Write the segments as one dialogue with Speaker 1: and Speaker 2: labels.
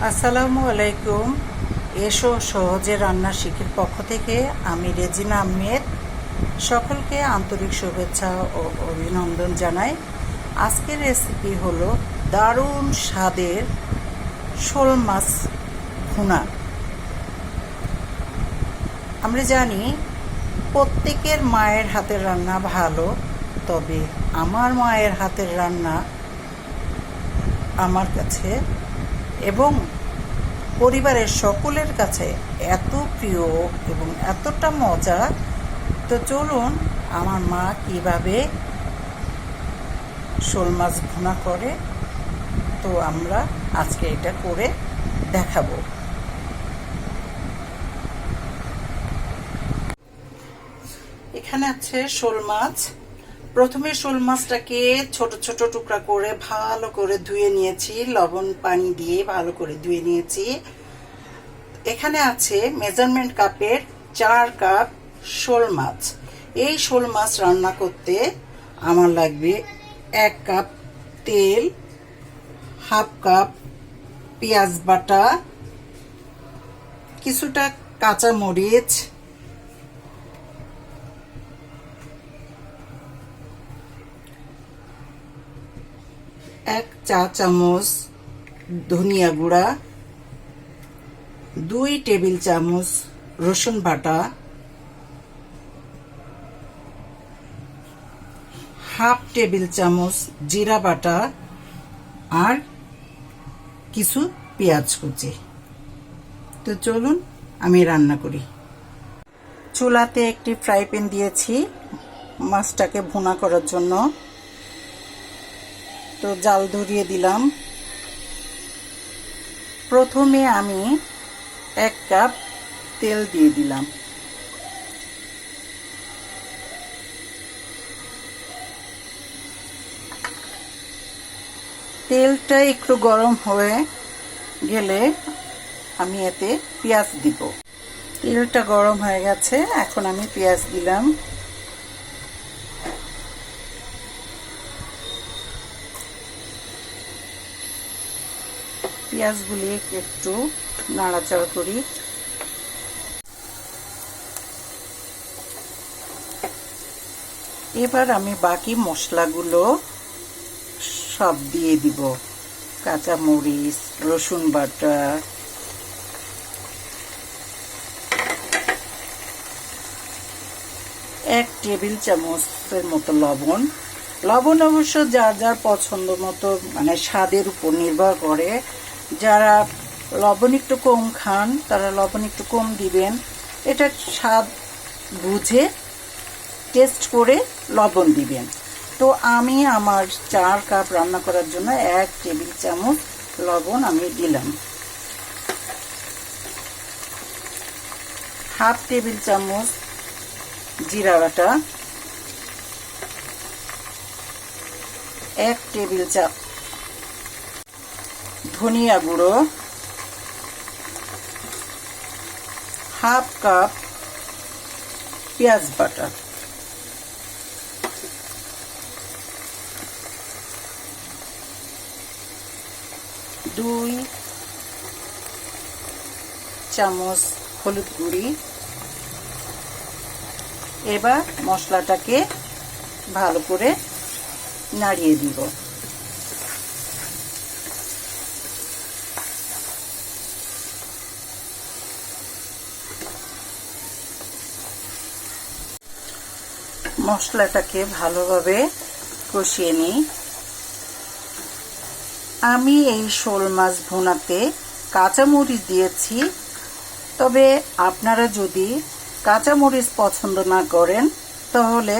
Speaker 1: আসসালামু আলাইকুম। এসো সহজে রান্না শিখির পক্ষ থেকে আমি রেজিনা আহমেদ সকলকে আন্তরিক শুভেচ্ছা ও অভিনন্দন জানাই। আজকের রেসিপি হলো দারুণ স্বাদের শোল মাছ ভুনা। আমরা জানি প্রত্যেকের মায়ের হাতের রান্না ভালো, তবে আমার মায়ের হাতের রান্না আমার কাছে এবং পরিবারের সকলের কাছে এত প্রিয় এবং এতটা মজা। তো চলুন আমার মা কিভাবে শোল মাছ ভুনা করে, তো আমরা আজকে এটা করে দেখাবো। এখানে আছে শোল মাছ। প্রথমে শোল মাছটাকে ছোট ছোট টুকরা করে ভালো করে ধুয়ে নিয়েছি, লবণ পানি দিয়ে ভালো করে ধুয়ে নিয়েছি। এখানে আছে মেজারমেন্ট কাপের 4 কাপ শোল মাছ। এই শোল মাছ রান্না করতে আমার লাগবে 1 কাপ তেল, হাফ কাপ পেঁয়াজ বাটা, কিছুটা কাঁচা মরিচ, 1 চা চামচ ধনিয়া গুঁড়া, 2 টেবিল চামচ রসুন বাটা, হাফ টেবিল চামচ জিরা বাটা, আর কিছু পেঁয়াজ কুচি। তো চলুন আমি রান্না করি। চুলাতে একটি ফ্রাই প্যান দিয়েছি মাছটাকে ভুনা করার জন্য। তো জাল ধরিয়ে দিলাম। প্রথমে আমি 1 কাপ তেল দিয়ে দিলাম। তেলটা একটু গরম হয়ে গেলে আমি এতে পেঁয়াজ দিব। তেলটা গরম হয়ে গেছে, এখন আমি পেঁয়াজ দিলাম। পেঁয়াজগুলি একটু নাড়াচাড়া করি। এবার আমি বাকি মশলাগুলো সব দিয়ে দিব। কাঁচা মরিচ, রসুন বাটা, এক টেবিল চামচের মতো লবণ। লবণ অবশ্য যার যার পছন্দ মতো, মানে স্বাদের উপর নির্ভর করে। যারা লবণ একটু কম খান তারা লবণ একটু কম দিবেন। এটা স্বাদ বুঝে টেস্ট করে লবণ দিবেন। তো আমি আমার 4 কাপ রান্না করার জন্য 1 টেবিল চামচ লবণ আমি দিলাম। হাফ টেবিল চামচ জিরা বাটা, 1 টেবিল চামচ ধনিয়া গুঁড়ো, হাফ কাপ পেঁয়াজ বাটা, 2 চামচ হলুদ গুঁড়ি। এবার মশলাটাকে ভালো করে নাড়িয়ে দিব। মশলাটাকে ভালোভাবে কষিয়ে নিই। আমি এই শোল মাছ ভুনাতে কাঁচামরিচ দিয়েছি, তবে আপনারা যদি কাঁচামরিচ পছন্দ না করেন তাহলে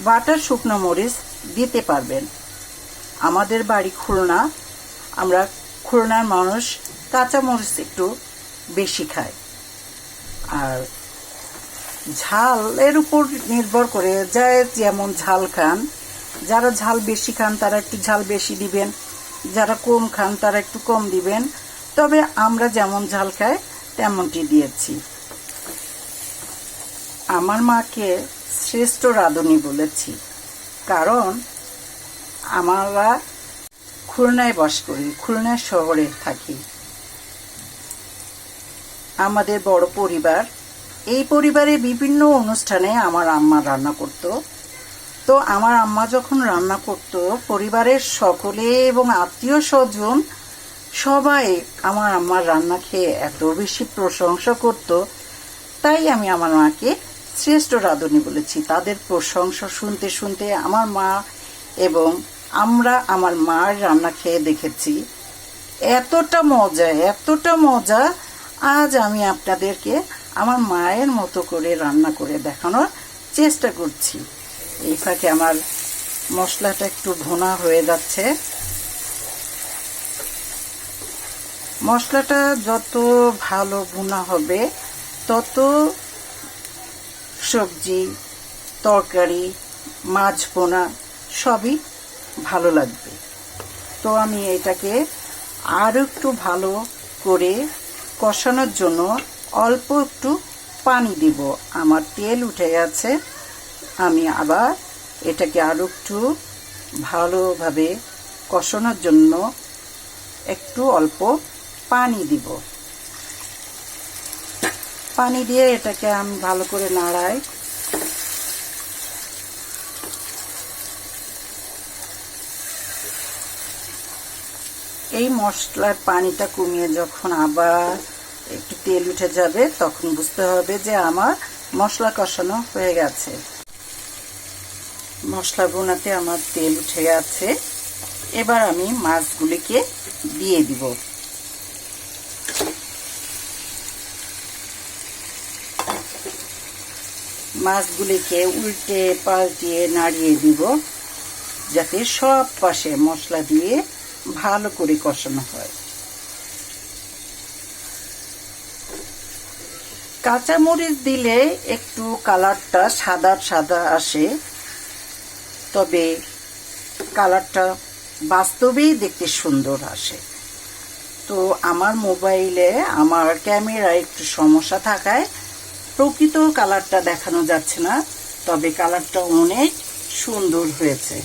Speaker 1: বাটা শুকনো মরিচ দিতে পারবেন। আমাদের বাড়ি খুলনা, আমরা খুলনার মানুষ কাঁচামরিচ একটু বেশি খায়। আর ঝালের উপর নির্ভর করে যায় যেমন ঝাল খান। যারা ঝাল বেশি খান তারা একটু ঝাল বেশি দিবেন, যারা কম খান তারা একটু কম দিবেন। তবে আমরা যেমন ঝাল খাই তেমনটি দিয়েছি। আমার মাকে শ্রেষ্ঠ রাঁধুনি বলেছি, কারণ আমরা খুলনায় বাস করি, খুলনা শহরে থাকি। আমাদের বড় পরিবার। এই পরিবারে বিভিন্ন অনুষ্ঠানে আমার আম্মা রান্না করত। তো আমার আম্মা যখন রান্না করত, পরিবারের সকলে এবং আত্মীয় স্বজন সবাই আমার আম্মার রান্না খেয়ে এত বেশি প্রশংসা করত, তাই আমি আমার মাকে শ্রেষ্ঠ রাঁধুনি বলেছি। তাদের প্রশংসা শুনতে শুনতে আমার মা এবং আমরা আমার মার রান্না খেয়ে দেখেছি এতটা মজা। আজ আমি আপনাদেরকে আমার মায়ের মতো করে রান্না করে দেখানোর চেষ্টা করছি। এই ফাঁকে আমার মশলাটা একটু ভুনা হয়ে যাচ্ছে। মশলাটা যত ভালো ভুনা হবে তত সবজি, তরকারি, মাছ ভুনা সবই ভালো লাগবে। তো আমি এটাকে আরও একটু ভালো করে কষানোর জন্য অল্প একটু পানি দিব। আমার তেল উঠে গেছে, আমি আবার এটাকে আরও একটু ভালোভাবে কষানোর জন্য একটু অল্প পানি দিব। পানি দিয়ে এটাকে আমি ভালো করে নাড়াই। এই মশলার পানিটা কমিয়ে যখন আবার একটু তেল উঠে যাবে, তখন বুঝতে হবে যে আমার মশলা কষানো হয়ে গেছে। মশলা ভুনাতে আমার তেল উঠে গেছে। এবার আমি মাছগুলিকে দিয়ে দিব। মাছগুলিকে উল্টে পাল্টিয়ে নাড়িয়ে দিব, যাতে সব পাশে মশলা দিয়ে ভালো করে কষানো হয়। কাঁচামরিচ দিলে একটু কালারটা সাদা সাদা আসে, তবে কালারটা বাস্তবেই দেখতে সুন্দর আসে। তো আমার মোবাইলে আমার ক্যামেরায় একটু সমস্যা থাকায় প্রকৃত কালারটা দেখানো যাচ্ছে না, তবে কালারটা অনেক সুন্দর হয়েছে।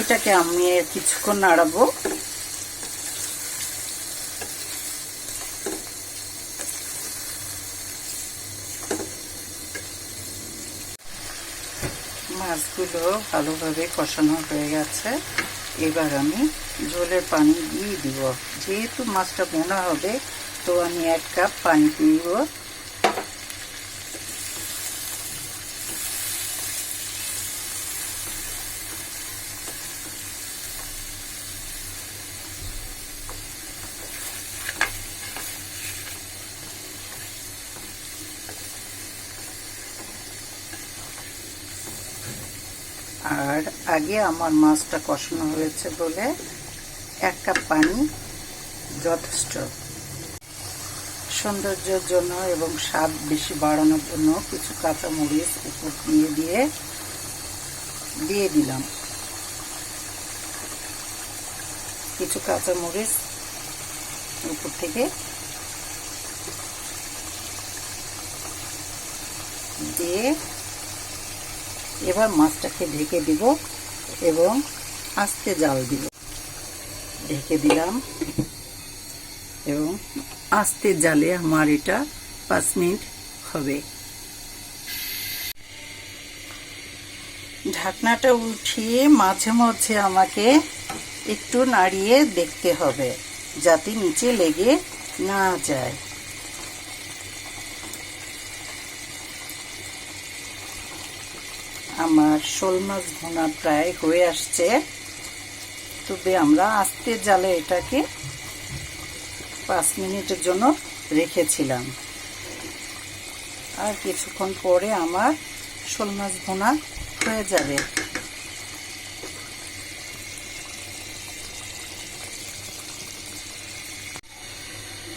Speaker 1: এটাকে আমি কিছুক্ষণ নাড়াবো। মাছগুলো ভালোভাবে কষানো হয়ে গেছে। এবার আমি ঝোলের পানি দিয়ে দিব। যেহেতু মাছটা ভুনা হবে, তো আমি 1 কাপ পানি দিব। আর আগে আমার মাছটা কষানো হয়েছে বলে 1 কাপ পানি যথেষ্ট। সৌন্দর্যের জন্য এবং স্বাদ বেশি বাড়ানোর জন্য কিছু কাঁচামরিচ উপর দিয়ে দিলাম। কিছু কাঁচামরিচ উপর থেকে দিয়ে এবার মাছটাকে ঢেকে দিব এবং আস্তে জাল দিব। ঢেকে দিলাম এবং আস্তে জালে আমার এটা 5 মিনিট হবে। ঢাকনাটা উঠিয়ে মাঝে মাঝে আমাকে একটু নাড়িয়ে দেখতে হবে, যাতে নিচে লেগে না যায়। আমার শোল মাছ ভুনা প্রায় হয়ে আসছে, তবে আমরা আস্তে জালে এটাকে 5 মিনিটের জন্য রেখেছিলাম। আর কিছুক্ষণ পরে আমার শোল মাছ ভুনা হয়ে যাবে।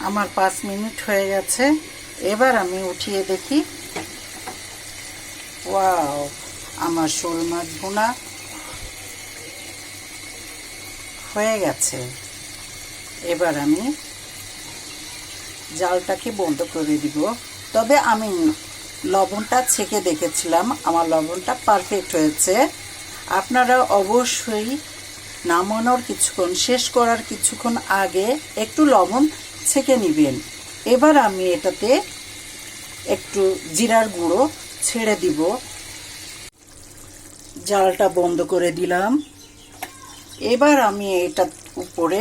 Speaker 1: আমার 5 মিনিট হয়ে গেছে। এবার আমি উঠিয়ে দেখি, ওয়াও, আমার শোল মাছ ভুনা হয়ে গেছে। এবার আমি জালটাকে বন্ধ করে দিব। তবে আমি লবণটা ছেঁকে দেখেছিলাম, আমার লবণটা পারফেক্ট হয়েছে। আপনারা অবশ্যই নামানোর কিছুক্ষণ, শেষ করার কিছুক্ষণ আগে একটু লবণ ছেঁকে নেবেন। এবার আমি এটাতে একটু জিরার গুঁড়ো ছেড়ে দিব। জালটা বন্ধ করে দিলাম। এবার আমি এটার উপরে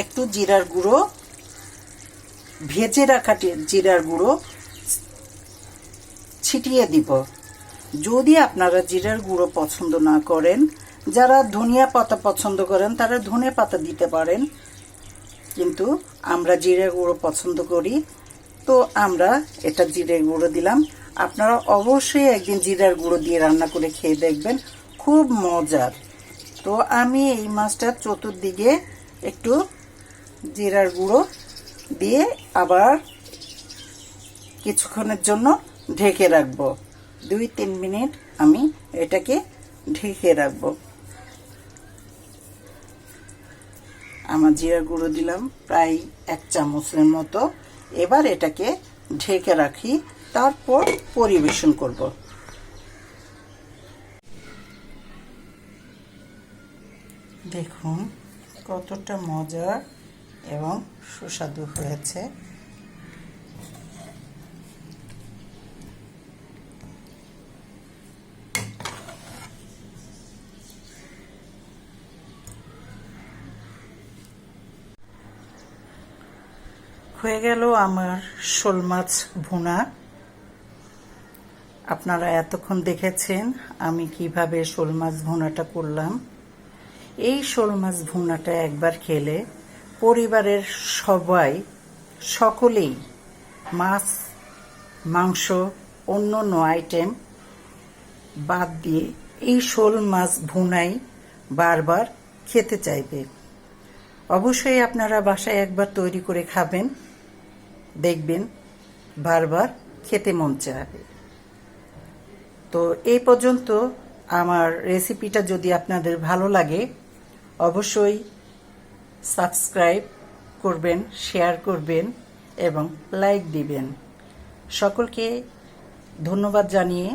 Speaker 1: একটু জিরার গুঁড়ো, ভেজে রাখা জিরার গুঁড়ো ছিটিয়ে দিব। যদি আপনারা জিরার গুঁড়ো পছন্দ না করেন, যারা ধনিয়া পাতা পছন্দ করেন তারা ধনে পাতা দিতে পারেন, কিন্তু আমরা জিরা গুঁড়ো পছন্দ করি, তো আমরা এটা জিরে গুঁড়ো দিলাম। আপনারা অবশ্যই একদিন জিরার গুঁড়ো দিয়ে রান্না করে খেয়ে দেখবেন, খুব মজার। তো আমি এই মাছটার চতুর্দিকে একটু জিরার গুঁড়ো দিয়ে আবার কিছুক্ষণের জন্য ঢেকে রাখবো। 2-3 মিনিট আমি এটাকে ঢেকে রাখবো। আমার জিরা গুঁড়ো দিলাম প্রায় 1 চামচের মতো। এবার এটাকে ঢেকে রাখি, তারপর পরিবেশন করব। দেখুন কতটা মজা এবং সুস্বাদু হয়েছে। হয়ে গেল আমার শোল মাছ ভুনা। আপনারা এতক্ষণ দেখেছেন আমি কিভাবে শোল মাছ ভুনাটা করলাম। এই শোল মাছ ভুনাটা একবার খেলে পরিবারের সবাই, সকলেই মাছ, মাংস, অন্য আইটেম বাদ দিয়ে এই শোল মাছ ভুনাই বারবার খেতে চাইবে। অবশ্যই আপনারা বাসায় একবার তৈরি করে খাবেন, দেখবেন বারবার খেতে মন চাইবে। তো এই পর্যন্ত আমার রেসিপিটা যদি আপনাদের ভালো লাগে অবশ্যই সাবস্ক্রাইব করবেন, শেয়ার করবেন এবং লাইক দিবেন। সকলকে ধন্যবাদ জানিয়ে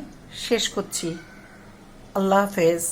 Speaker 1: শেষ করছি। আল্লাহ হাফেজ।